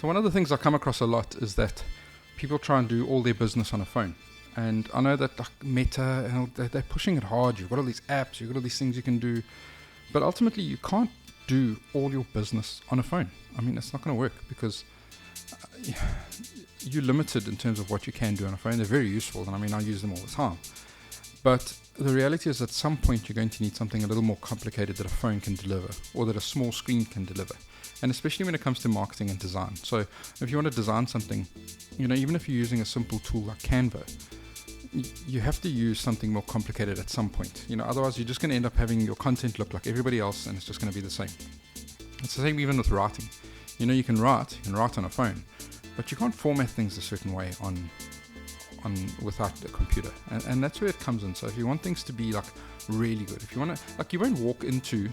So one of the things I come across a lot is that people try and do all their business on a phone. And I know that like Meta, and they're pushing it hard. You've got all these apps, you've got all these things you can do. But ultimately, you can't do all your business on a phone. I mean, it's not going to work because you're limited in terms of what you can do on a phone. They're very useful, and I mean, I use them all the time. But the reality is at some point you're going to need something a little more complicated that a phone can deliver, or that a small screen can deliver. And especially when it comes to marketing and design. So if you want to design something, even if you're using a simple tool like Canva, you have to use something more complicated at some point. Otherwise you're just going to end up having your content look like everybody else, and it's just going to be the same. It's the same even with writing. You can write on a phone, but you can't format things a certain way on without a computer, and that's where it comes in. So if you want things to be like really good, if you want to, you won't walk into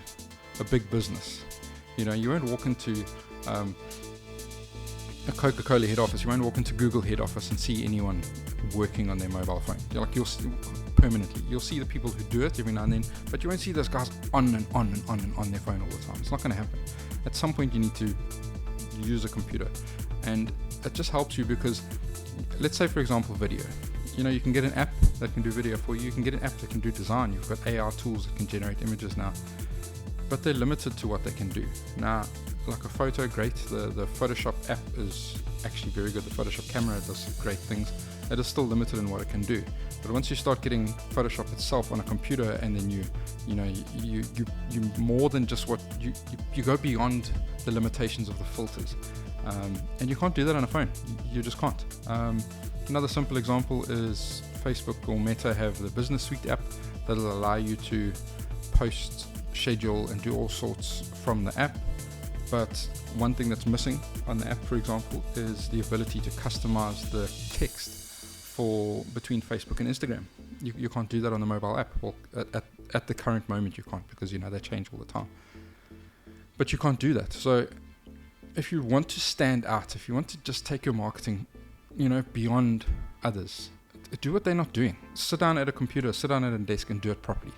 a big business, you won't walk into a Coca-Cola head office, you won't walk into Google head office and see anyone working on their mobile phone. You'll see the people who do it every now and then, but you won't see those guys on and on and on and on their phone all the time. It's not going to happen. At some point you need to use a computer, and it just helps you because, let's say for example video, you can get an app that can do video for you, you can get an app that can do design, you've got AR tools that can generate images now, but they're limited to what they can do. Now, like a photo, great, the Photoshop app is actually very good, the Photoshop camera does great things. It is still limited in what it can do, but once you start getting Photoshop itself on a computer, and then you more than just what you go beyond the limitations of the filters, and you can't do that on a phone. You just can't. Another simple example is Facebook or Meta have the Business Suite app that'll allow you to post, schedule, and do all sorts from the app. But one thing that's missing on the app, for example, is the ability to customize the text between Facebook and Instagram. You can't do that on the mobile app. Well, at the current moment you can't, because they change all the time. But you can't do that. So if you want to stand out, if you want to just take your marketing, beyond others, do what they're not doing. Sit down at a computer, sit down at a desk and do it properly.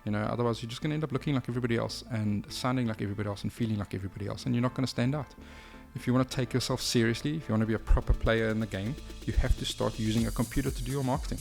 Otherwise you're just going to end up looking like everybody else and sounding like everybody else and feeling like everybody else, and you're not going to stand out. If you want to take yourself seriously, if you want to be a proper player in the game, you have to start using a computer to do your marketing.